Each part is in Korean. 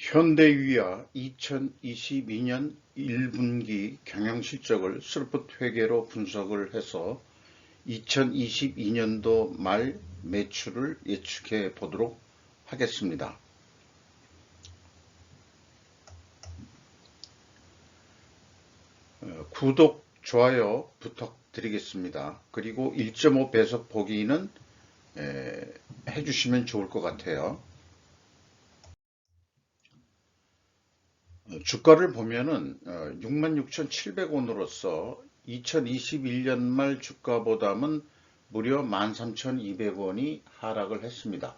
현대위아 2022년 1분기 경영실적을 스루풋 회계로 분석을 해서 2022년도 말 매출을 예측해 보도록 하겠습니다. 구독, 좋아요 부탁드리겠습니다. 그리고 1.5배속 보기는 해주시면 좋을 것 같아요. 주가를 보면은 66,700원으로서 2021년 말 주가보다는 무려 13,200원이 하락을 했습니다.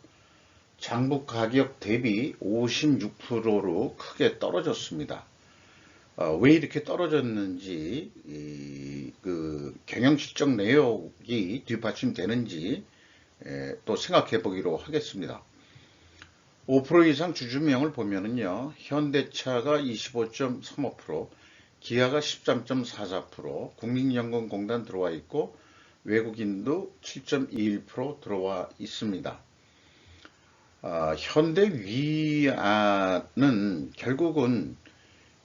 장부 가격 대비 56%로 크게 떨어졌습니다. 왜 이렇게 떨어졌는지, 그 경영실적 내역이 뒷받침되는지 또 생각해 보기로 하겠습니다. 5% 이상 주주명을 보면은요, 현대차가 25.35%, 기아가 13.44%, 국민연금공단 들어와 있고, 외국인도 7.21% 들어와 있습니다. 현대위아는 결국은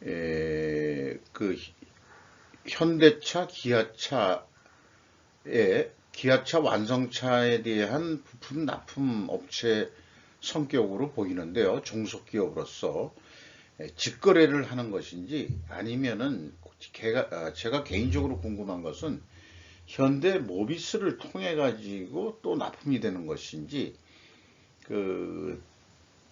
그 현대차, 기아차 완성차에 대한 부품 납품 업체 성격으로 보이는데요. 종속기업으로서 직거래를 하는 것인지 아니면은 제가 개인적으로 궁금한 것은 현대 모비스를 통해 가지고 또 납품이 되는 것인지 그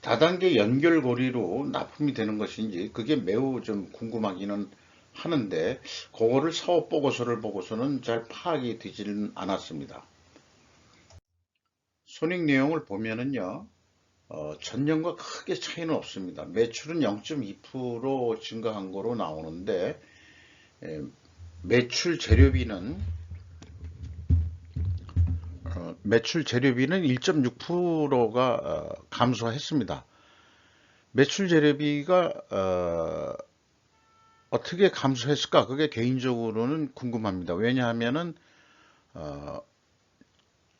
다단계 연결고리로 납품이 되는 것인지 그게 매우 좀 궁금하기는 하는데 그거를 사업 보고서를 보고서는 잘 파악이 되지는 않았습니다. 손익 내용을 보면은요. 전년과 크게 차이는 없습니다. 매출은 0.2% 증가한 거로 나오는데 매출 재료비는 1.6%가 감소했습니다. 매출 재료비가 어떻게 감소했을까? 그게 개인적으로는 궁금합니다. 왜냐하면은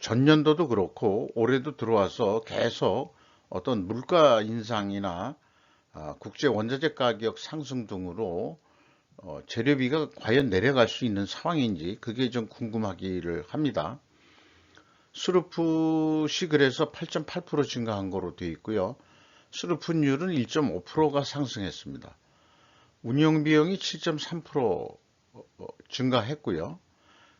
전년도도 그렇고 올해도 들어와서 계속 어떤 물가 인상이나 국제 원자재 가격 상승 등으로 재료비가 과연 내려갈 수 있는 상황인지 그게 좀 궁금하기를 합니다. 수루풋이 그래서 8.8% 증가한 거로 되어 있고요. 수루풋율은 1.5%가 상승했습니다. 운영비용이 7.3% 증가했고요.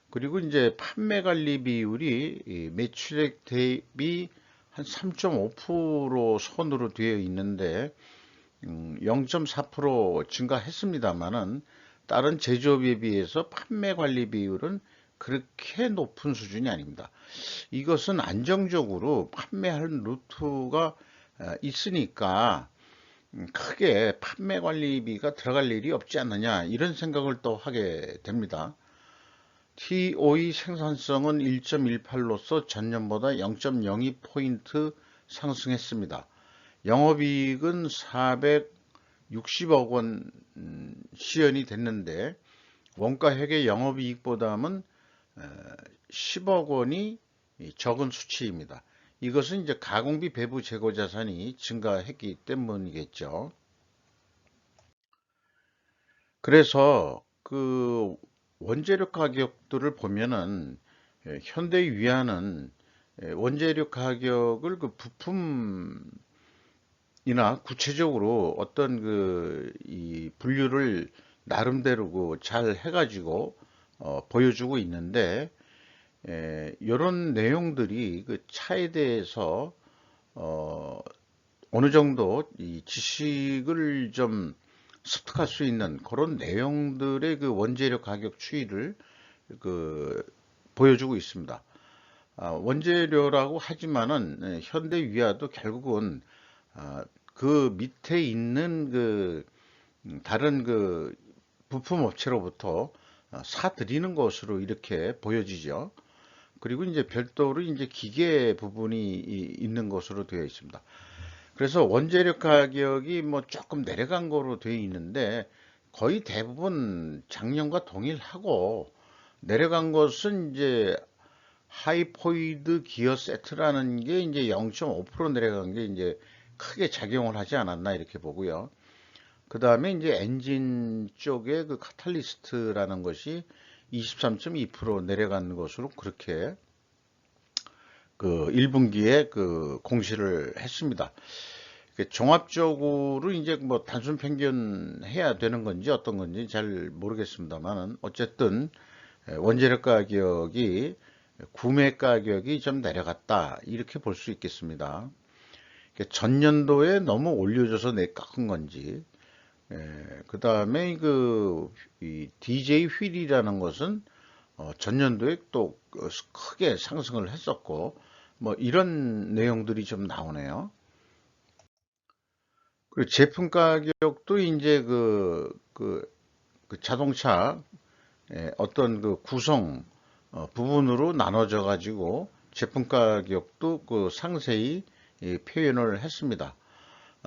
그리고 이제 판매 관리 비율이 매출액 대비 한 3.5% 선으로 되어 있는데 0.4% 증가했습니다만은 다른 제조업에 비해서 판매 관리 비율은 그렇게 높은 수준이 아닙니다. 이것은 안정적으로 판매할 루트가 있으니까 크게 판매 관리비가 들어갈 일이 없지 않느냐 이런 생각을 또 하게 됩니다. TOE 생산성은 1.18로서 전년보다 0.02포인트 상승했습니다. 영업이익은 460억 원 시현이 됐는데 원가회계 영업이익보다는 10억 원이 적은 수치입니다. 이것은 이제 가공비 배부 재고 자산이 증가했기 때문이겠죠. 그래서 그 원재료 가격들을 보면은 현대위아는 원재료 가격을 그 부품이나 구체적으로 어떤 이 분류를 나름대로 잘 해가지고 보여주고 있는데 이런 내용들이 그 차에 대해서 어느 정도 이 지식을 좀 습득할 수 있는 그런 내용들의 그 원재료 가격 추이를 그 보여주고 있습니다. 원재료라고 하지만은 현대위아도 결국은 그 밑에 있는 다른 부품 업체로부터 사들이는 것으로 이렇게 보여지죠. 그리고 이제 별도로 이제 기계 부분이 있는 것으로 되어 있습니다. 그래서 원재료 가격이 뭐 조금 내려간 거로 되어 있는데 거의 대부분 작년과 동일하고 내려간 것은 이제 하이포이드 기어 세트라는 게 이제 0.5% 내려간 게 이제 크게 작용을 하지 않았나 이렇게 보고요. 그 다음에 이제 엔진 쪽에 그 카탈리스트라는 것이 23.2% 내려간 것으로 그렇게 그 1분기에 그 공시를 했습니다. 종합적으로 이제 뭐 단순 평균해야 되는 건지 어떤 건지 잘 모르겠습니다만은 어쨌든 원재료 가격이 구매 가격이 좀 내려갔다 이렇게 볼 수 있겠습니다. 전년도에 너무 올려줘서 깎은 건지, 그 다음에 이 DJ 휠이라는 것은 전년도에 또 크게 상승을 했었고, 뭐 이런 내용들이 좀 나오네요. 그리고 제품 가격도 이제 그 자동차 어떤 그 구성 부분으로 나눠져 가지고 제품 가격도 그 상세히 표현을 했습니다.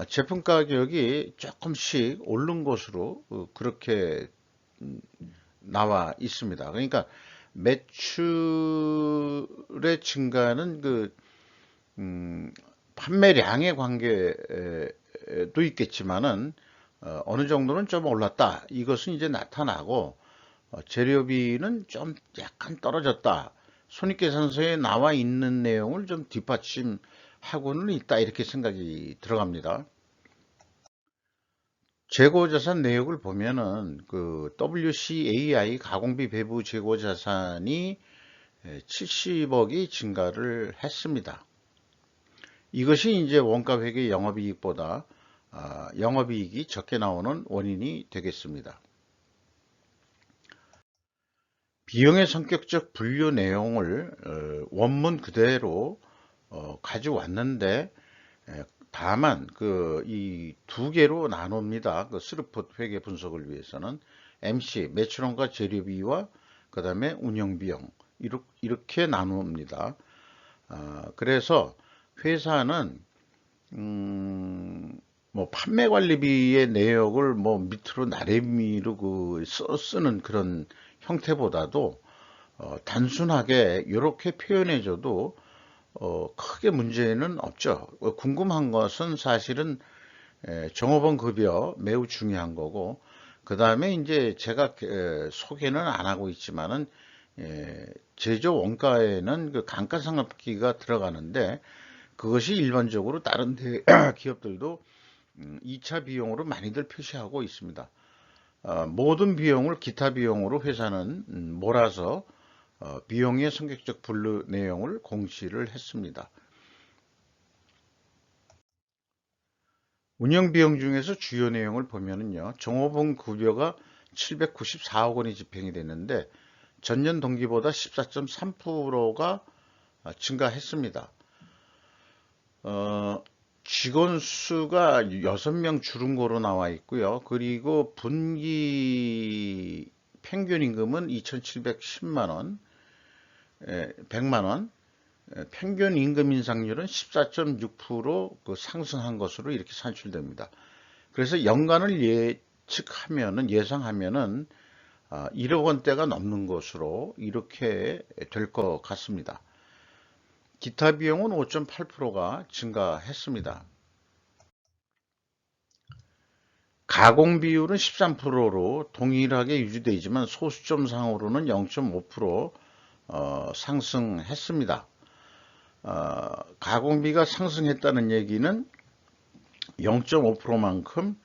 제품 가격이 조금씩 오른 것으로 그렇게 나와 있습니다. 그러니까 매출의 증가는 판매량의 관계도 있겠지만은 어느 정도는 좀 올랐다. 이것은 이제 나타나고 재료비는 좀 약간 떨어졌다. 손익계산서에 나와 있는 내용을 좀 뒷받침하고는 있다. 이렇게 생각이 들어갑니다. 재고자산 내역을 보면은 그 WCAI 가공비 배부 재고자산이 70억이 증가를 했습니다. 이것이 이제 원가회계 영업이익보다 영업이익이 적게 나오는 원인이 되겠습니다. 비용의 성격적 분류 내용을 원문 그대로 가져왔는데 다만 이 두 개로 나눕니다. 그 스루풋 회계 분석을 위해서는 MC 매출원가 재료비와 그 다음에 운영비용 이렇게 나눕니다. 그래서 회사는 뭐 판매관리비의 내역을 뭐 밑으로 나래미로 쓰는 그런 형태보다도 단순하게 이렇게 표현해줘도 크게 문제는 없죠. 궁금한 것은 사실은 종업원 급여 매우 중요한 거고, 그 다음에 이제 제가 소개는 안 하고 있지만은 제조 원가에는 그 감가상각비가 들어가는데 그것이 일반적으로 다른 기업들도 2차 비용으로 많이들 표시하고 있습니다. 모든 비용을 기타 비용으로 회사는 몰아서 비용의 성격적 분류 내용을 공시를 했습니다. 운영 비용 중에서 주요 내용을 보면은요, 종업원 급여가 794억 원이 집행이 됐는데 전년 동기보다 14.3%가 증가했습니다. 직원 수가 6명 줄은 거로 나와 있고요. 그리고 분기 평균 임금은 2,710만 원, 100만 원, 평균 임금 인상률은 14.6% 상승한 것으로 이렇게 산출됩니다. 그래서 연간을 예상하면은 1억 원대가 넘는 것으로 이렇게 될 것 같습니다. 기타 비용은 5.8%가 증가했습니다. 가공 비율은 13%로 동일하게 유지되지만 소수점상으로는 0.5% 상승했습니다. 가공비가 상승했다는 얘기는 0.5%만큼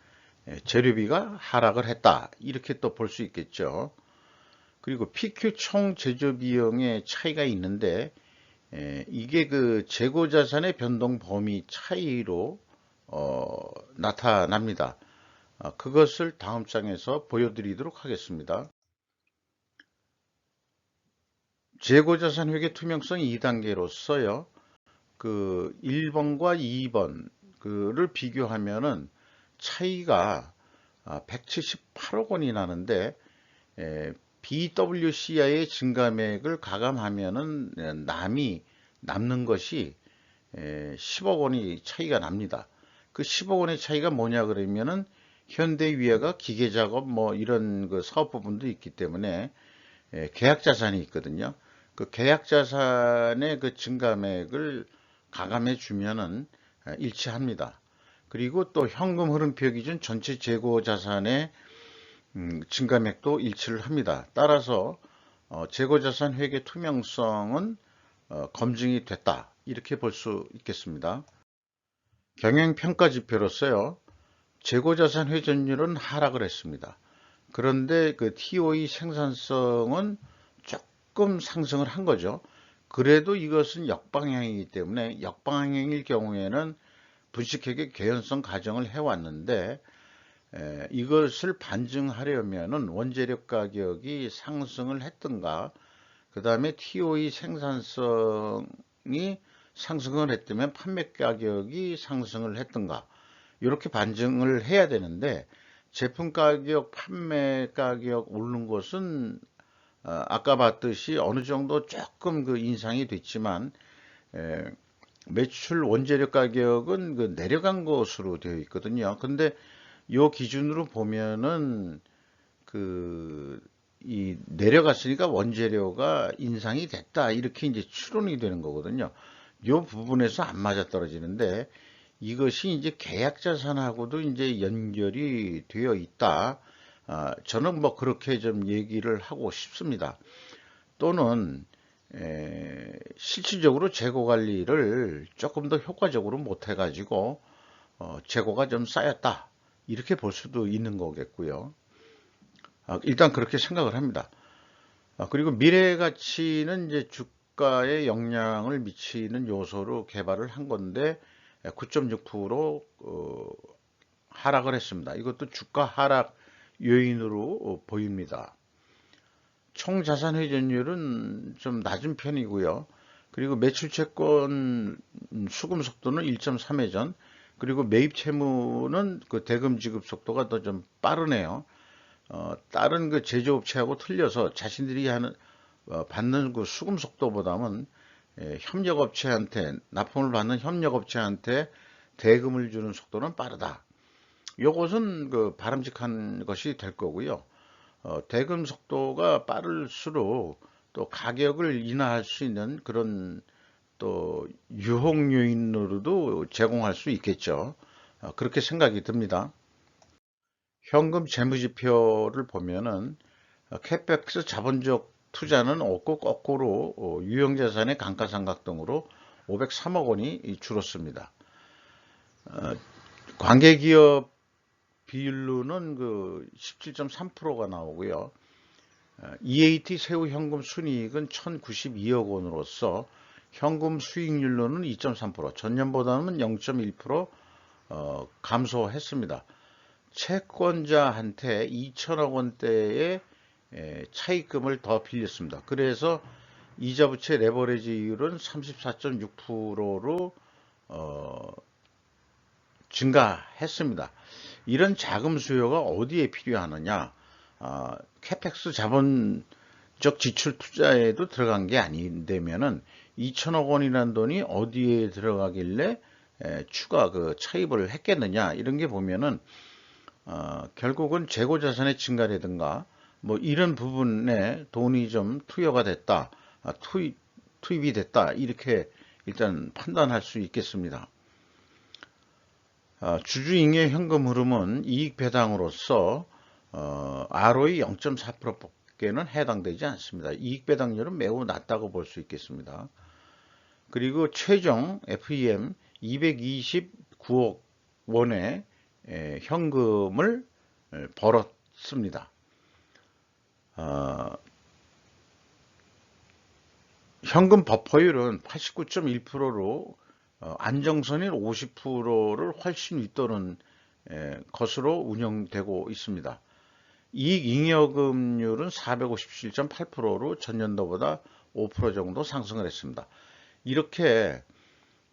재료비가 하락을 했다. 이렇게 또 볼 수 있겠죠. 그리고 PQ 총 제조 비용의 차이가 있는데 이게 그 재고 자산의 변동 범위 차이로 나타납니다. 그것을 다음 장에서 보여드리도록 하겠습니다. 재고자산 회계 투명성 2단계로서요. 그 1번과 2번 그를 비교하면은 차이가 178억 원이 나는데 BWCI의 증감액을 가감하면은 남는 것이 10억 원이 차이가 납니다. 그 10억 원의 차이가 뭐냐 그러면은 현대위아가 기계작업 뭐 이런 그 사업 부분도 있기 때문에 계약 자산이 있거든요. 그 계약 자산의 그 증감액을 가감해 주면은 일치합니다. 그리고 또 현금 흐름표 기준 전체 재고 자산의 증가맥도 일치를 합니다. 따라서 재고 자산 회계 투명성은 검증이 됐다, 이렇게 볼 수 있겠습니다. 경영평가 지표로서요, 재고자산 회전율은 하락을 했습니다. 그런데 그 TOE 생산성은 조금 상승을 한 거죠. 그래도 이것은 역방향이기 때문에, 역방향일 경우에는 분식회계 개연성 가정을 해왔는데, 이것을 반증하려면은 원재료 가격이 상승을 했던가, 그 다음에 TOE 생산성이 상승을 했다면 판매 가격이 상승을 했던가, 이렇게 반증을 해야 되는데, 제품 가격, 판매 가격 오르는 것은 아까 봤듯이 어느 정도 조금 그 인상이 됐지만, 매출 원재료 가격은 그 내려간 것으로 되어 있거든요. 근데 요 기준으로 보면은 이 내려갔으니까 원재료가 인상이 됐다, 이렇게 이제 추론이 되는 거거든요. 요 부분에서 안 맞아떨어지는데, 이것이 이제 계약 자산하고도 이제 연결이 되어 있다. 저는 뭐 그렇게 좀 얘기를 하고 싶습니다. 또는 실질적으로 재고 관리를 조금 더 효과적으로 못 해가지고 재고가 좀 쌓였다, 이렇게 볼 수도 있는 거겠고요. 일단 그렇게 생각을 합니다. 그리고 미래 가치는 이제 주가에 영향을 미치는 요소로 개발을 한 건데 9.6% 하락을 했습니다. 이것도 주가 하락 요인으로 보입니다. 총 자산 회전율은 좀 낮은 편이고요. 그리고 매출 채권 수금 속도는 1.3회전, 그리고 매입 채무는 그 대금 지급 속도가 더 좀 빠르네요. 다른 그 제조업체하고 틀려서 자신들이 받는 그 수금 속도보다는 협력업체한테, 납품을 받는 협력업체한테 대금을 주는 속도는 빠르다. 이것은 그 바람직한 것이 될 거고요. 대금 속도가 빠를수록 또 가격을 인하할 수 있는 그런 또 유혹 요인으로도 제공할 수 있겠죠. 그렇게 생각이 듭니다. 현금 재무지표를 보면은 캐펙스 자본적 투자는 없고 거꾸로 유형자산의 감가상각 등으로 503억 원이 줄었습니다. 관계기업 비율로는 그 17.3%가 나오고요. EAT 새우 현금 순이익은 1,092억 원으로서 현금 수익률로는 2.3%, 전년보다는 0.1% 감소했습니다. 채권자한테 2천억 원대의 차입금을 더 빌렸습니다. 그래서 이자부채 레버리지율은 34.6%로 증가했습니다. 이런 자금 수요가 어디에 필요하느냐? 캐펙스 자본적 지출 투자에도 들어간 게 아닌데면은 2천억 원이라는 돈이 어디에 들어가길래 추가 그 차입을 했겠느냐, 이런 게 보면은 결국은 재고 자산의 증가라든가 뭐 이런 부분에 돈이 좀 투여가 됐다, 투입이 됐다, 이렇게 일단 판단할 수 있겠습니다. 주주잉여 현금 흐름은 이익 배당으로서 ROE 0.4%밖에는 해당되지 않습니다. 이익 배당률은 매우 낮다고 볼 수 있겠습니다. 그리고 최종 FEM 229억 원의 현금을 벌었습니다. 현금 버퍼율은 89.1%로 안정선인 50%를 훨씬 윗도는 것으로 운영되고 있습니다. 이익잉여금률은 457.8%로 전년도보다 5% 정도 상승을 했습니다. 이렇게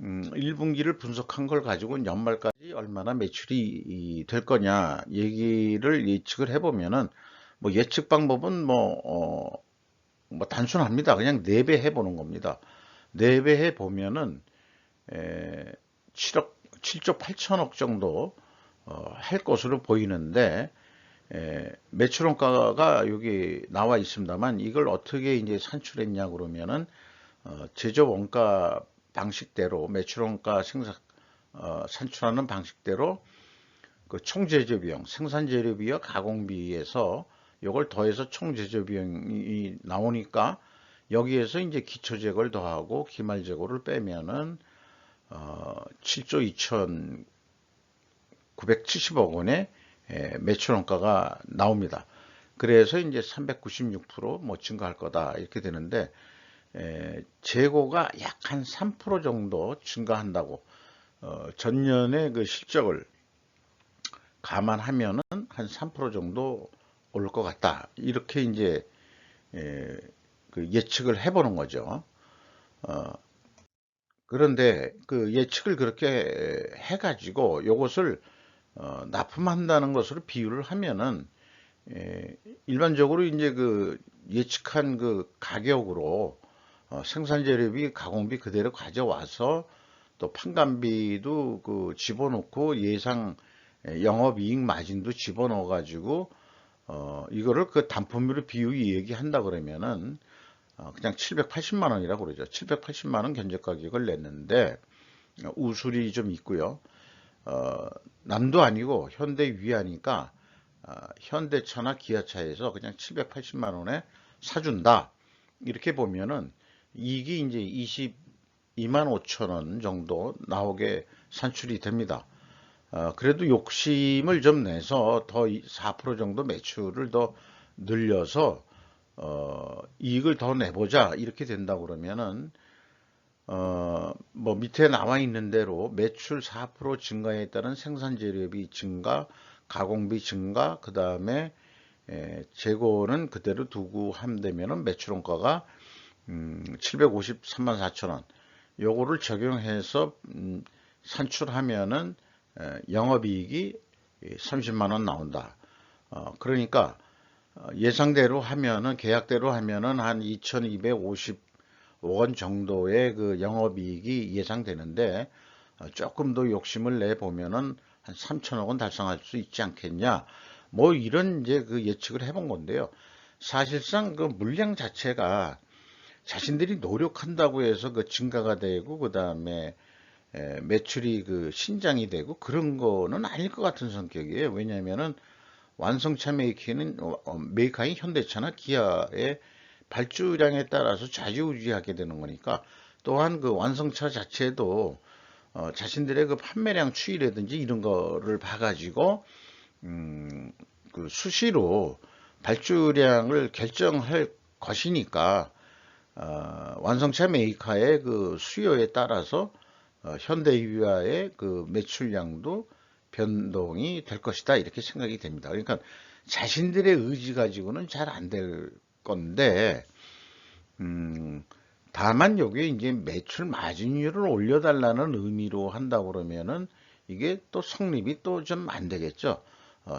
1분기를 분석한 걸 가지고 연말까지 얼마나 매출이 될 거냐 얘기를 예측을 해보면은, 뭐 예측 방법은 뭐 단순합니다. 그냥 4배 해보는 겁니다. 4배 해보면은 7조 8천억 정도 할 것으로 보이는데, 매출 원가가 여기 나와 있습니다만, 이걸 어떻게 이제 산출했냐 그러면은 제조 원가 방식대로 매출 원가 산출하는 방식대로 그 총제조비용, 생산재료비와 가공비에서 이걸 더해서 총제조비용이 나오니까 여기에서 이제 기초재고를 더하고 기말재고를 빼면은 7조 2,970억 원의 매출원가가 나옵니다. 그래서 이제 396%뭐 증가할 거다 이렇게 되는데 재고가 약 한 3% 정도 증가한다고 전년의 그 실적을 감안하면은 한 3% 정도 올 것 같다 이렇게 이제 그 예측을 해보는 거죠. 그런데 그 예측을 그렇게 해가지고 이것을 납품한다는 것으로 비유를 하면은 일반적으로 이제 그 예측한 그 가격으로 생산재료비, 가공비 그대로 가져와서 또 판관비도 그 집어넣고 예상 영업이익 마진도 집어넣어 가지고 이거를 그 단품으로 비율이 얘기한다 그러면은 그냥 780만 원이라고 그러죠. 780만 원 견적 가격을 냈는데 우술이 좀 있고요. 남도 아니고 현대 위하니까 현대차나 기아차에서 그냥 780만 원에 사준다. 이렇게 보면은 이익이 이제 22만 5천 원 정도 나오게 산출이 됩니다. 그래도 욕심을 좀 내서 더 4% 정도 매출을 더 늘려서 이익을 더 내보자 이렇게 된다 그러면은 뭐 밑에 나와 있는 대로 매출 4% 증가에 따른 생산재료비 증가, 가공비 증가, 그 다음에 재고는 그대로 두고 한다면은 매출원가가 753만 4천 원. 요거를 적용해서 산출하면은 영업이익이 30만 원 나온다. 그러니까 예상대로 하면은 계약대로 하면은 한 2,250억 원 정도의 그 영업이익이 예상되는데 조금 더 욕심을 내 보면은 한 3천억 원 달성할 수 있지 않겠냐. 뭐 이런 이제 그 예측을 해본 건데요. 사실상 그 물량 자체가 자신들이 노력한다고 해서 그 증가가 되고 그 다음에 매출이 그 신장이 되고 그런 거는 아닐 것 같은 성격이에요. 왜냐하면은 완성차 메이커인 현대차나 기아의 발주량에 따라서 좌지우지하게 되는 거니까 또한 그 완성차 자체도 자신들의 그 판매량 추이라든지 이런 거를 봐가지고 그 수시로 발주량을 결정할 것이니까 완성차 메이커의 그 수요에 따라서 현대유아의 그 매출량도 변동이 될 것이다 이렇게 생각이 됩니다. 그러니까 자신들의 의지 가지고는 잘 안 될 건데 다만 여기에 이제 매출 마진율을 올려달라는 의미로 한다 그러면은 이게 또 성립이 또 좀 안 되겠죠.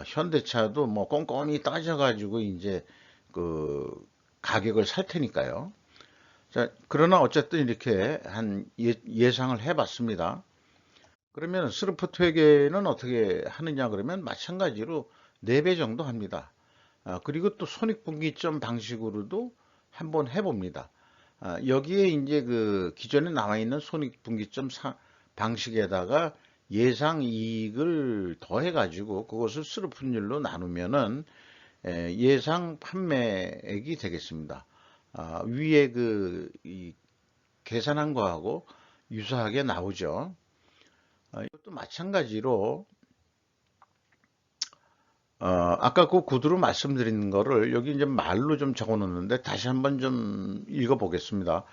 현대차도 뭐 꼼꼼히 따져가지고 이제 그 가격을 살 테니까요. 자, 그러나 어쨌든 이렇게 한 예상을 해봤습니다. 그러면 스루프 회계는 어떻게 하느냐 그러면 마찬가지로 4배 정도 합니다. 그리고 또 손익분기점 방식으로도 한번 해봅니다. 여기에 이제 그 기존에 나와 있는 손익분기점 방식에다가 예상 이익을 더해가지고 그것을 스루프율로 나누면은 예상 판매액이 되겠습니다. 위에 이 계산한 거하고 유사하게 나오죠. 이것도 마찬가지로 아까 그 구두로 말씀드린 거를 여기 이제 말로 좀 적어 놓는데 다시 한번 좀 읽어 보겠습니다.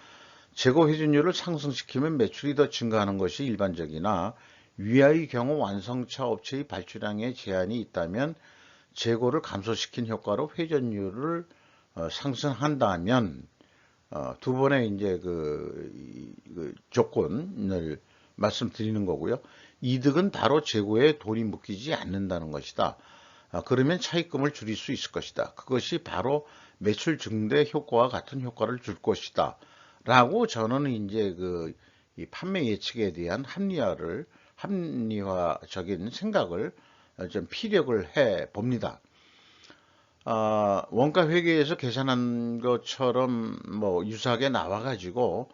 재고 회전율을 상승시키면 매출이 더 증가하는 것이 일반적이나 위의 경우 완성차 업체의 발주량에 제한이 있다면 재고를 감소시킨 효과로 회전율을 상승한다면 두 번의 이제 그 조건을 말씀드리는 거고요. 이득은 바로 재고에 돈이 묶이지 않는다는 것이다. 그러면 차입금을 줄일 수 있을 것이다. 그것이 바로 매출 증대 효과와 같은 효과를 줄 것이다. 라고 저는 이제 이 판매 예측에 대한 합리화적인 생각을 좀 피력을 해 봅니다. 원가 회계에서 계산한 것처럼 뭐 유사하게 나와가지고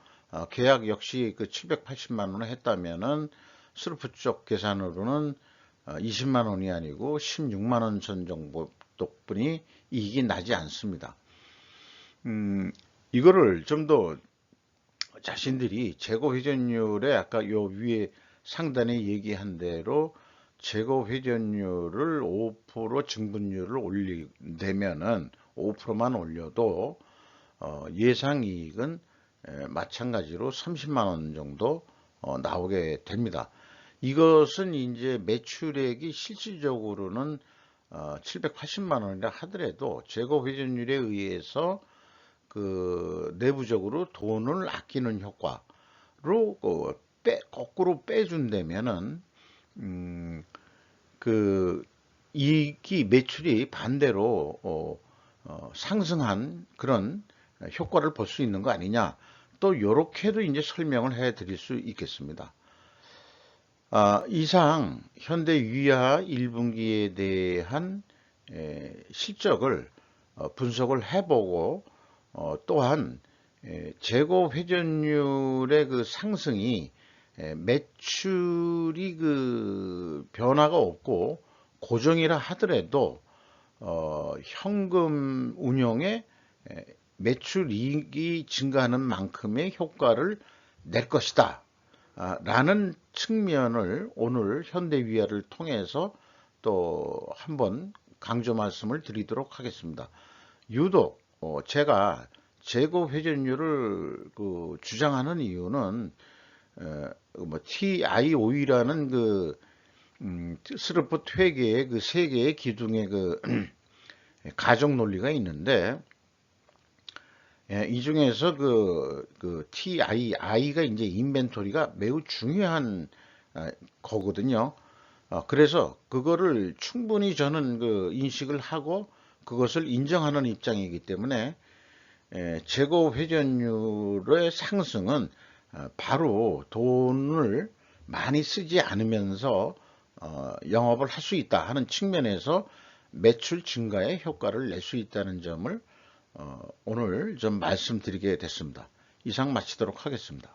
계약 역시 그 780만 원을 했다면은 스루프 쪽 계산으로는 20만 원이 아니고 16만 원 선 정도 덕분이 이익이 나지 않습니다. 이거를 좀 더 자신들이 재고 회전율에 아까 요 위에 상단에 얘기한 대로 재고 회전율을 5% 증분율을 올리되면은 5%만 올려도 예상 이익은 마찬가지로 30만 원 정도 나오게 됩니다. 이것은 이제 매출액이 실질적으로는 780만 원이라 하더라도 재고 회전율에 의해서 그 내부적으로 돈을 아끼는 효과로 거꾸로 빼준다면은 그 이익이 매출이 반대로 상승한 그런 효과를 볼 수 있는 거 아니냐. 또 요렇게도 이제 설명을 해 드릴 수 있겠습니다. 이상 현대위아 1분기에 대한 실적을 분석을 해보고 또한 재고 회전율의 그 상승이 매출이 그 변화가 없고 고정이라 하더라도 현금 운용에 매출 이익이 증가하는 만큼의 효과를 낼 것이다 라는 측면을 오늘 현대위아를 통해서 또 한번 강조 말씀을 드리도록 하겠습니다. 유독 제가 재고 회전율을 주장하는 이유는 TIOE라는 스루프 회계의 그 세 개의 기둥의 가정 논리가 있는데 이 중에서 TI가 이제 인벤토리가 매우 중요한 거거든요. 그래서 그거를 충분히 저는 인식을 하고 그것을 인정하는 입장이기 때문에 재고 회전율의 상승은 바로 돈을 많이 쓰지 않으면서 영업을 할 수 있다 하는 측면에서 매출 증가에 효과를 낼 수 있다는 점을 오늘 좀 말씀드리게 됐습니다. 이상 마치도록 하겠습니다.